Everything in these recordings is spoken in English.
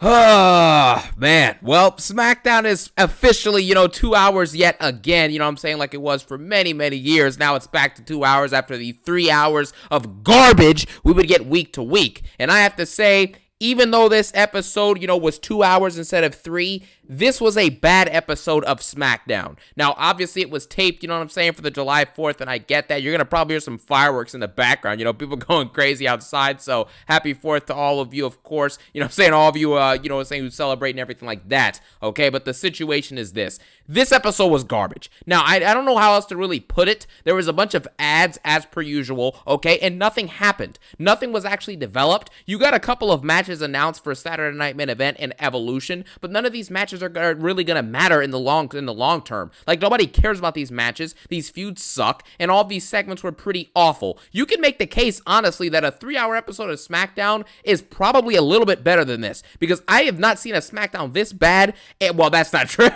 Ah, man. Well, Smackdown is officially, 2 hours yet again. You know what I'm saying? Like it was for many, many years. Now it's back to 2 hours after the 3 hours of garbage we would get week to week. And I have to say, even though this episode, was 2 hours instead of 3, this was a bad episode of Smackdown. Now, obviously, it was taped, you know what I'm saying, for the July 4th, and I get that. You're going to probably hear some fireworks in the background, people going crazy outside, so happy 4th to all of you, of course. You know what I'm saying, all of you, saying who celebrate and everything like that, okay? But the situation is this. This episode was garbage. Now, I don't know how else to really put it. There was a bunch of ads, as per usual, okay, and nothing happened. Nothing was actually developed. You got a couple of matches announced for Saturday Night Main Event and Evolution, but none of these matches are really gonna matter in the long term. Like, nobody cares about these matches. These feuds suck, and all these segments were pretty awful. You can make the case, honestly, that a 3-hour episode of SmackDown is probably a little bit better than this, because I have not seen a SmackDown this bad. Well, that's not true.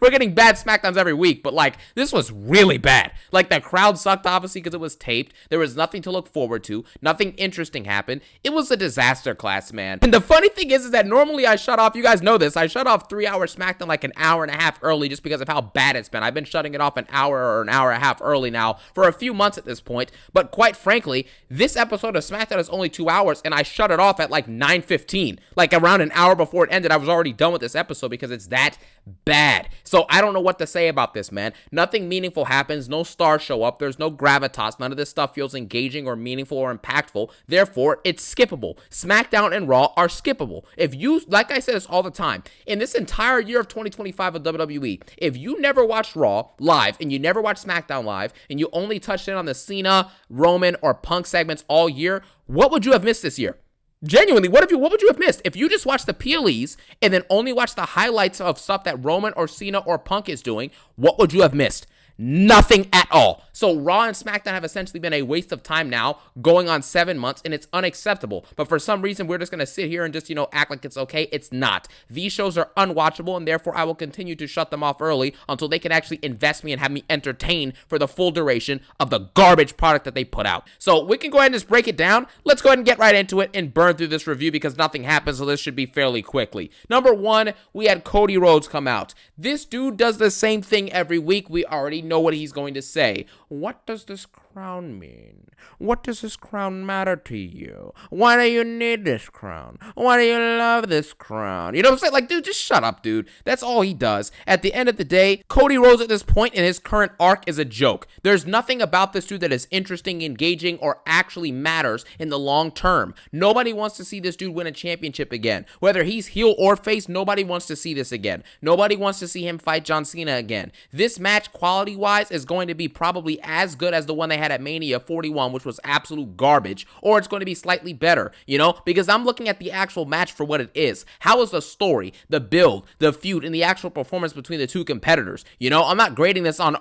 We're getting bad SmackDowns every week, but like, this was really bad. Like, the crowd sucked, obviously, because it was taped. There was nothing to look forward to. Nothing interesting happened. It was a disaster class, man. And the funny thing is that normally I shut off, you guys know this, I shut off 3-hour SmackDown like an hour and a half early just because of how bad it's been. I've been shutting it off an hour or an hour and a half early now for a few months at this point, but quite frankly, this episode of SmackDown is only 2 hours, and I shut it off at like 9:15, like around an hour before it ended. I was already done with this episode because it's that bad. So I don't know what to say about this, man. Nothing meaningful happens. No stars show up. There's no gravitas. None of this stuff feels engaging or meaningful or impactful. Therefore, it's skippable. SmackDown and Raw are skippable. If you, like I say this all the time, in this entire year of 2025 of WWE, if you never watched Raw live and you never watched SmackDown live and you only touched in on the Cena, Roman, or Punk segments all year, what would you have missed this year? Genuinely, what would you have missed? If you just watched the PLEs and then only watched the highlights of stuff that Roman or Cena or Punk is doing, what would you have missed? Nothing at all. So Raw and SmackDown have essentially been a waste of time now, going on 7 months, and it's unacceptable. But for some reason, we're just going to sit here and just, act like it's okay. It's not. These shows are unwatchable, and therefore I will continue to shut them off early until they can actually invest me and have me entertained for the full duration of the garbage product that they put out. So we can go ahead and just break it down. Let's go ahead and get right into it and burn through this review because nothing happens, so this should be fairly quickly. Number 1, we had Cody Rhodes come out. This dude does the same thing every week. We already know what he's going to say. What does this crown mean? What does this crown matter to you? Why do you need this crown? Why do you love this crown? You know what I'm saying? Like, dude, just shut up, dude. That's all he does. At the end of the day, Cody Rhodes at this point in his current arc is a joke. There's nothing about this dude that is interesting, engaging, or actually matters in the long term. Nobody wants to see this dude win a championship again. Whether he's heel or face, nobody wants to see this again. Nobody wants to see him fight John Cena again. This match, quality-wise, is going to be probably as good as the one they had at Mania 41, which was absolute garbage, or it's going to be slightly better, because I'm looking at the actual match for what it is. How is the story, the build, the feud, and the actual performance between the two competitors? I'm not grading this on,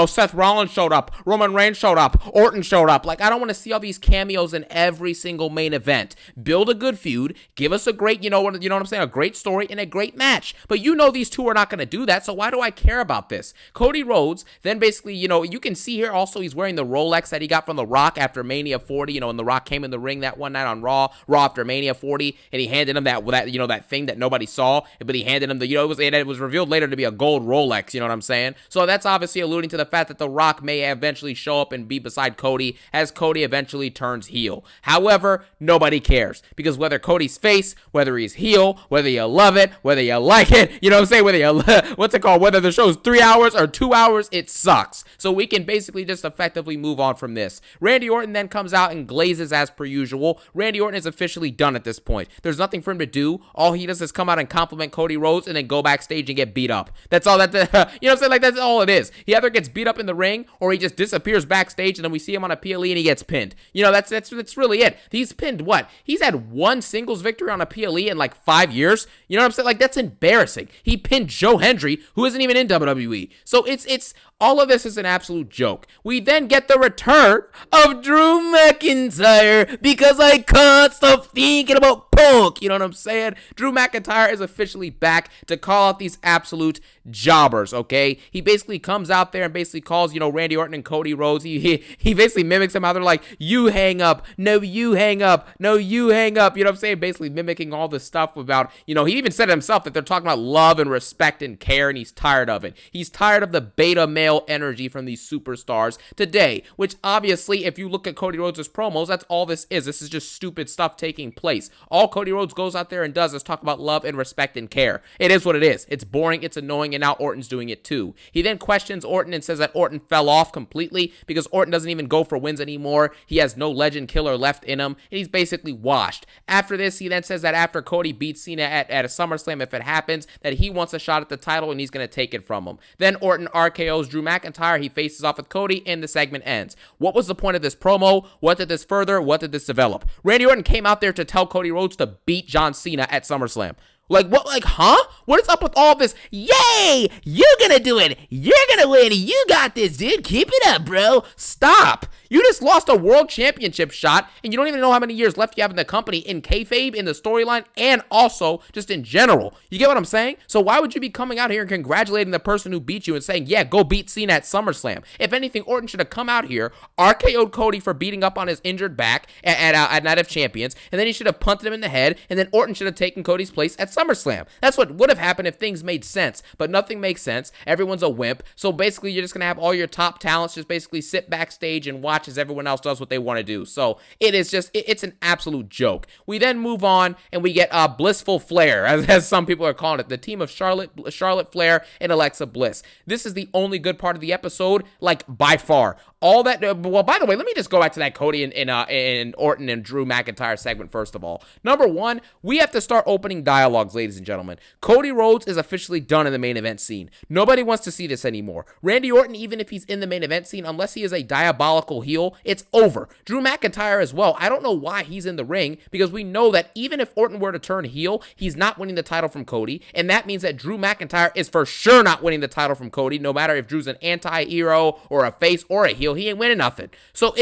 Seth Rollins showed up, Roman Reigns showed up, Orton showed up. Like, I don't want to see all these cameos in every single main event. Build a good feud, give us a great, what I'm saying, a great story and a great match. But these two are not going to do that, so why do I care about this? Cody Rhodes, then basically, you can see here also he's wearing the Rolex that he got from The Rock after Mania 40, and The Rock came in the ring that one night on Raw after Mania 40, and he handed him that thing that nobody saw, but he handed him it was revealed later to be a gold Rolex, you know what I'm saying? So that's obviously alluding to the fact that The Rock may eventually show up and be beside Cody as Cody eventually turns heel. However, nobody cares, because whether Cody's face, whether he's heel, whether you love it, whether you like it, you know what I'm saying, whether the show's 3 hours or 2 hours, it sucks. So we can basically just effectively move on from this. Randy Orton then comes out and glazes as per usual. Randy Orton is officially done at this point. There's nothing for him to do. All he does is come out and compliment Cody Rhodes and then go backstage and get beat up. That's all that, you know what I'm saying? Like, that's all it is. He either gets beat up in the ring or he just disappears backstage and then we see him on a PLE and he gets pinned. That's really it. He's pinned what? He's had one singles victory on a PLE in like 5 years. You know what I'm saying? Like, that's embarrassing. He pinned Joe Hendry, who isn't even in WWE. So it's all of this is an absolute absolute joke. We then get the return of Drew McIntyre because I can't stop thinking about Punk. You know what I'm saying? Drew McIntyre is officially back to call out these absolute jobbers, okay? He basically comes out there and basically calls, Randy Orton and Cody Rhodes. He basically mimics them out there like, you hang up, no, you hang up, no, you hang up. You know what I'm saying? Basically mimicking all the stuff about, he even said himself that they're talking about love and respect and care, and he's tired of it. He's tired of the beta male energy from these superstars today, which obviously, if you look at Cody Rhodes' promos, that's all this is. This is just stupid stuff taking place. All Cody Rhodes goes out there and does is talk about love and respect and care. It is what it is. It's boring, it's annoying, and now Orton's doing it too. He then questions Orton and says that Orton fell off completely because Orton doesn't even go for wins anymore. He has no legend killer left in him, and he's basically washed. After this, he then says that after Cody beats Cena at a SummerSlam, if it happens, that he wants a shot at the title and he's going to take it from him. Then Orton RKOs Drew McIntyre. He faces off with Cody, and the segment ends. What was the point of this promo? What did this further? What did this develop? Randy Orton came out there to tell Cody Rhodes to beat John Cena at SummerSlam. Like, what? Like, huh? What is up with all this? Yay! You're gonna do it! You're gonna win! You got this, dude! Keep it up, bro! Stop! You just lost a world championship shot, and you don't even know how many years left you have in the company, in kayfabe, in the storyline, and also just in general. You get what I'm saying? So why would you be coming out here and congratulating the person who beat you and saying, yeah, go beat Cena at SummerSlam? If anything, Orton should have come out here, RKO'd Cody for beating up on his injured back at Night of Champions, and then he should have punted him in the head, and then Orton should have taken Cody's place at SummerSlam. That's what would have happened if things made sense, but nothing makes sense. Everyone's a wimp, so basically you're just going to have all your top talents just basically sit backstage and watch as everyone else does what they want to do. So it is just, it's an absolute joke. We then move on and we get Blissful Flare, as some people are calling it, the team of Charlotte Flair and Alexa Bliss. This is the only good part of the episode, like by far. All that, well, by the way, let me just go back to that Cody and Orton and Drew McIntyre segment first of all. Number one, we have to start opening dialogues, ladies and gentlemen. Cody Rhodes is officially done in the main event scene. Nobody wants to see this anymore. Randy Orton, even if he's in the main event scene, unless he is a diabolical heel, it's over. Drew McIntyre as well. I don't know why he's in the ring, because we know that even if Orton were to turn heel, he's not winning the title from Cody, and that means that Drew McIntyre is for sure not winning the title from Cody, no matter if Drew's an anti-hero or a face or a heel. He ain't winning nothing. So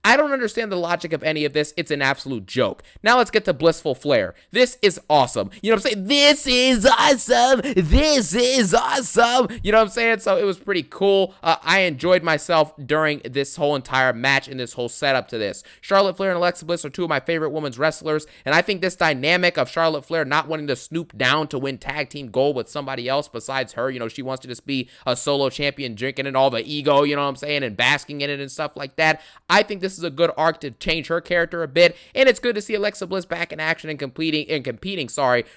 I don't understand the logic of any of this. It's an absolute joke. Now let's get to Blissful Flare. This is awesome. You know what I'm saying? This is awesome. This is awesome. You know what I'm saying? So it was pretty cool. I enjoyed myself during this whole entire match and this whole setup to this. Charlotte Flair and Alexa Bliss are two of my favorite women's wrestlers, and I think this dynamic of Charlotte Flair not wanting to snoop down to win tag team gold with somebody else besides her, she wants to just be a solo champion, drinking in all the ego, you know what I'm saying, and basking in it and stuff like that. I think this is a good arc to change her character a bit, and it's good to see Alexa Bliss back in action and competing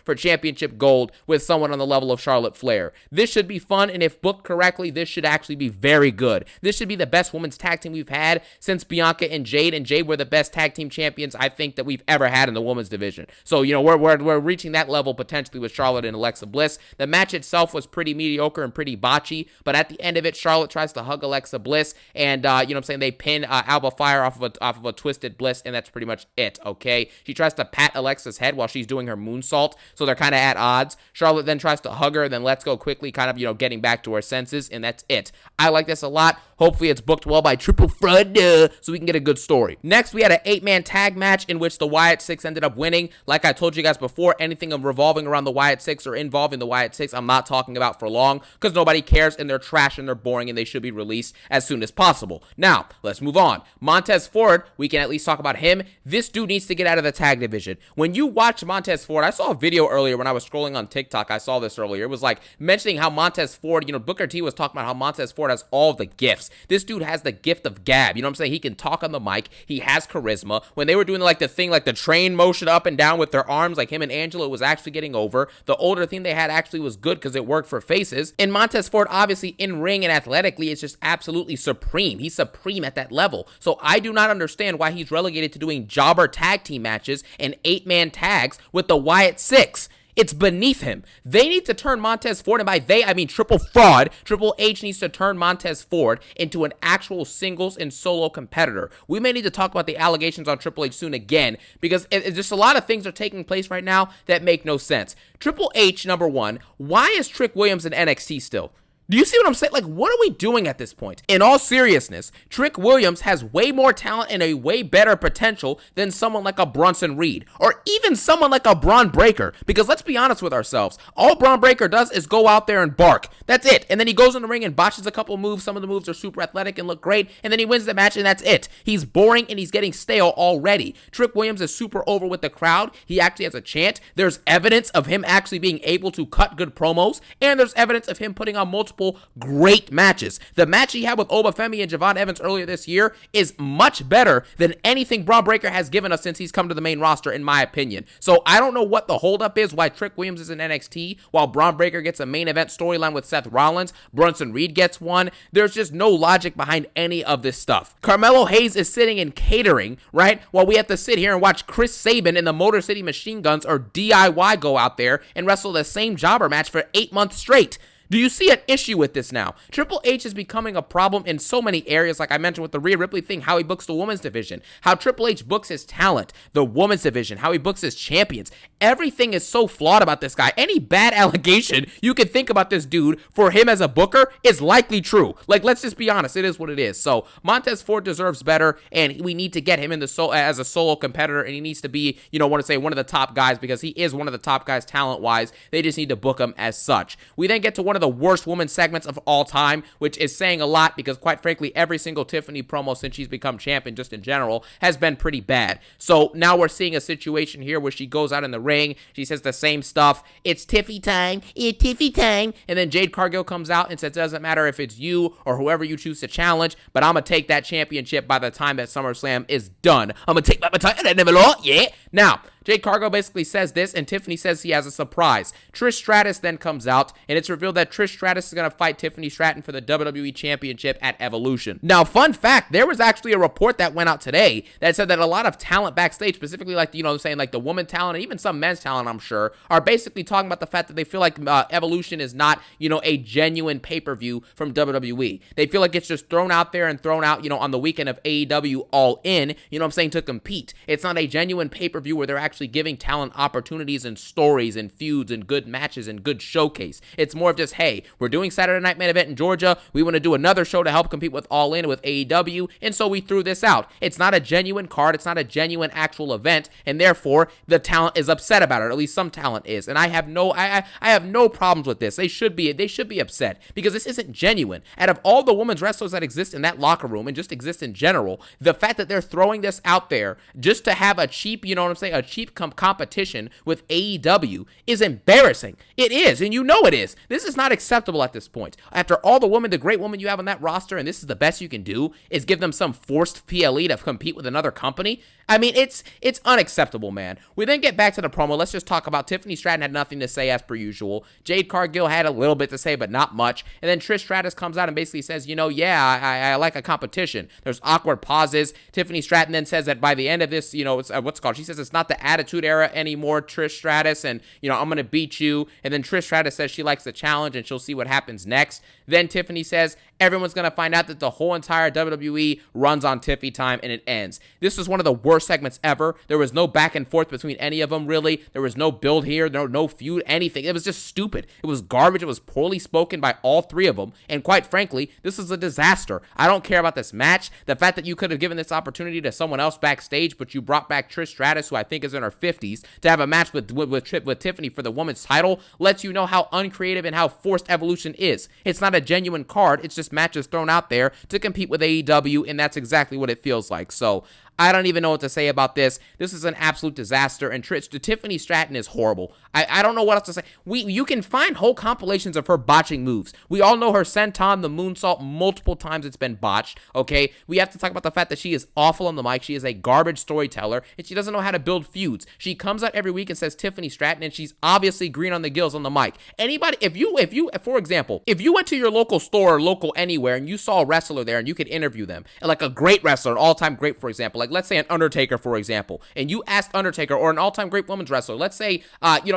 for championship gold with someone on the level of Charlotte Flair. This should be fun, and if booked correctly, this should actually be very good. This should be the best women's tag team we've had since Bianca and Jade were the best tag team champions I think that we've ever had in the women's division. So, we're reaching that level potentially with Charlotte and Alexa Bliss. The match itself was pretty mediocre and pretty botchy, but at the end of it, Charlotte tries to hug Alexa Bliss, and they pin Alba Fire off of a twisted Bliss, and that's pretty much it, okay? She tries to pat Alexa's head while she's doing her moonsault, so they're kind of at odds. Charlotte then tries to hug her, then lets go quickly, kind of, getting back to her senses, and that's it. I like this a lot. Hopefully it's booked well by Triple Fraud, so we can get a good story. Next, we had an 8-man tag match in which the Wyatt Six ended up winning. Like I told you guys before, anything revolving around the Wyatt Six or involving the Wyatt Six, I'm not talking about for long, because nobody cares, and they're trash, and they're boring, and they should be released as soon as possible. Now, let's move on. Montez Ford, we can at least talk about him. This dude needs to get out of the tag division. When you watch Montez Ford, I saw a video earlier when I was scrolling on TikTok. I saw this earlier. It was like mentioning how Montez Ford, Booker T was talking about how Montez Ford has all the gifts. This dude has the gift of gab. You know what I'm saying? He can talk on the mic. He has charisma. When they were doing the train motion up and down with their arms, like him and Angela, it was actually getting over. The older thing they had actually was good because it worked for faces. And Montez Ford, obviously in ring and athletically, is just absolutely supreme. He's supreme at that level. So I do not understand why he's relegated to doing jobber tag team matches and 8-man tags with the Wyatt Six. It's beneath him. They need to turn Montez Ford, and by they, I mean Triple Fraud. Triple H needs to turn Montez Ford into an actual singles and solo competitor. We may need to talk about the allegations on Triple H soon again, because just a lot of things are taking place right now that make no sense. Triple H, number one, why is Trick Williams in NXT still? Do you see what I'm saying? Like, what are we doing at this point? In all seriousness, Trick Williams has way more talent and a way better potential than someone like a Bronson Reed, or even someone like a Braun Breaker. Because let's be honest with ourselves, all Braun Breaker does is go out there and bark. That's it. And then he goes in the ring and botches a couple moves. Some of the moves are super athletic and look great. And then he wins the match and that's it. He's boring and he's getting stale already. Trick Williams is super over with the crowd. He actually has a chant. There's evidence of him actually being able to cut good promos. And there's evidence of him putting on multiple great matches. The match he had with Obafemi and Javon Evans earlier this year is much better than anything Braun Breaker has given us since he's come to the main roster, in my opinion. So I don't know what the holdup is, why Trick Williams is in NXT, while Braun Breaker gets a main event storyline with Seth Rollins, Bronson Reed gets one. There's just no logic behind any of this stuff. Carmelo Hayes is sitting in catering, right, while we have to sit here and watch Chris Sabin and the Motor City Machine Guns, or DIY, go out there and wrestle the same jobber match for 8 months straight. Do you see an issue with this now? Triple H is becoming a problem in so many areas, like I mentioned with the Rhea Ripley thing, how he books the women's division, how Triple H books his talent, the women's division, how he books his champions. Everything is so flawed about this guy. Any bad allegation you could think about this dude for him as a booker is likely true. Like, let's just be honest, it is what it is. So Montez Ford deserves better, and we need to get him in the as a solo competitor, and he needs to be, one of the top guys, because he is one of the top guys talent-wise. They just need to book him as such. We then get to one of the worst women's segments of all time, which is saying a lot because, quite frankly, every single Tiffany promo since she's become champion, just in general, has been pretty bad. So now we're seeing a situation here where she goes out in the ring, she says the same stuff, it's Tiffy time, it's Tiffy time, and then Jade Cargill comes out and says, it doesn't matter if it's you or whoever you choose to challenge, but I'm gonna take that championship by the time that SummerSlam is done. I'm gonna take my baton and I never lost, yeah. Now, Jade Cargill basically says this, and Tiffany says he has a surprise. Trish Stratus then comes out, and it's revealed that Trish Stratus is going to fight Tiffany Stratton for the WWE Championship at Evolution. Now, fun fact, there was actually a report that went out today that said that a lot of talent backstage, specifically like, like the woman talent, and even some men's talent, I'm sure, are basically talking about the fact that they feel like Evolution is not, a genuine pay-per-view from WWE. They feel like it's just thrown out there and thrown out, on the weekend of AEW All In, to compete. It's not a genuine pay-per-view where they're actually giving talent opportunities and stories and feuds and good matches and good showcase. It's more of just, hey, we're doing Saturday Night Main Event in Georgia. We want to do another show to help compete with All In with AEW, and so we threw this out. It's not a genuine card. It's not a genuine actual event, and therefore the talent is upset about it. Or at least some talent is, and I have no problems with this. They should be upset because this isn't genuine. Out of all the women's wrestlers that exist in that locker room and just exist in general, the fact that they're throwing this out there just to have a cheap, a cheap competition with AEW is embarrassing. It is, and it is. This is not acceptable at this point. After all the great women you have on that roster, and this is the best you can do, is give them some forced PLE to compete with another company. I mean, it's unacceptable, man. We then get back to the promo. Let's just talk about Tiffany Stratton had nothing to say as per usual. Jade Cargill had a little bit to say, but not much. And then Trish Stratus comes out and basically says, I like a competition. There's awkward pauses. Tiffany Stratton then says that by the end of this, she says it's not the Attitude Era anymore, Trish Stratus, and, I'm going to beat you. And then Trish Stratus says she likes the challenge and she'll see what happens next. Then Tiffany says everyone's going to find out that the whole entire WWE runs on Tiffy time, and it ends. This was one of the worst segments ever. There was no back and forth between any of them, really. There was no build here, no feud, anything. It was just stupid. It was garbage. It was poorly spoken by all three of them, and quite frankly, this is a disaster. I don't care about this match. The fact that you could have given this opportunity to someone else backstage, but you brought back Trish Stratus, who I think is in her 50s, to have a match with Tiffany for the women's title lets you know how uncreative and how forced Evolution is. It's not a genuine card. It's just matches thrown out there to compete with AEW, and that's exactly what it feels like. So I don't even know what to say about this. This is an absolute disaster, and Tiffany Stratton is horrible. I don't know what else to say. You can find whole compilations of her botching moves. We all know her senton, the moonsault, multiple times it's been botched, okay? We have to talk about the fact that she is awful on the mic. She is a garbage storyteller, and she doesn't know how to build feuds. She comes out every week and says Tiffany Stratton, and she's obviously green on the gills on the mic. Anybody, if you, for example, if you went to your local store or local anywhere and you saw a wrestler there and you could interview them, and like a great wrestler, an all-time great, for example, like let's say an Undertaker, for example, and you asked Undertaker or an all-time great women's wrestler, let's say,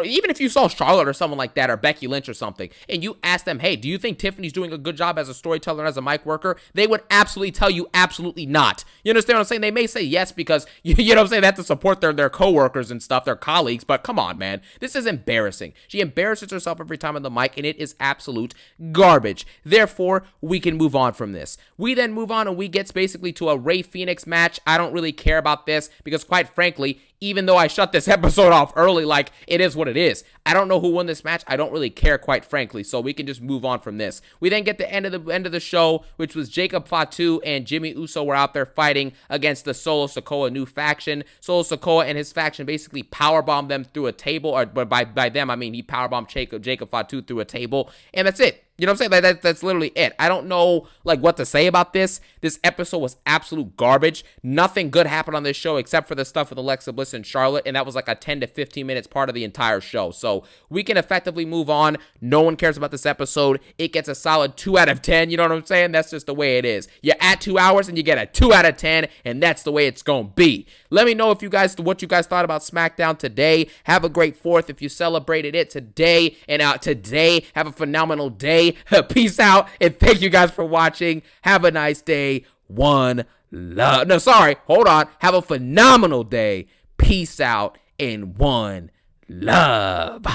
even if you saw Charlotte or someone like that, or Becky Lynch or something, and you ask them, hey, do you think Tiffany's doing a good job as a storyteller and as a mic worker? They would absolutely tell you absolutely not. You understand what I'm saying? They may say yes because, you know what I'm saying, they have to support their coworkers and stuff, their colleagues, but come on, man. This is embarrassing. She embarrasses herself every time on the mic, and it is absolute garbage. Therefore, we can move on from this. We then move on, and we get basically to a Rey Fenix match. I don't really care about this because, quite frankly, even though I shut this episode off early, like, it is what it is. I don't know who won this match. I don't really care, quite frankly, so we can just move on from this. We then get the end of the show, which was Jacob Fatu and Jimmy Uso were out there fighting against the Solo Sikoa new faction. Solo Sikoa and his faction basically powerbombed them through a table, or by them, I mean he powerbombed Jacob Fatu through a table, and that's it. You know what I'm saying? Like, that's literally it. I don't know, like, what to say about this. This episode was absolute garbage. Nothing good happened on this show except for the stuff with Alexa Bliss and Charlotte, and that was like a 10 to 15 minutes part of the entire show. So we can effectively move on. No one cares about this episode. It gets a solid 2 out of 10. You know what I'm saying? That's just the way it is. You're at 2 hours and you get a 2 out of 10, and that's the way it's going to be. Let me know what you guys thought about SmackDown today. Have a great 4th if you celebrated it today. And today, have a phenomenal day. Peace out, and thank you guys for watching. Have a nice day. One love. No, sorry. Hold on. Have a phenomenal day. Peace out, and one love.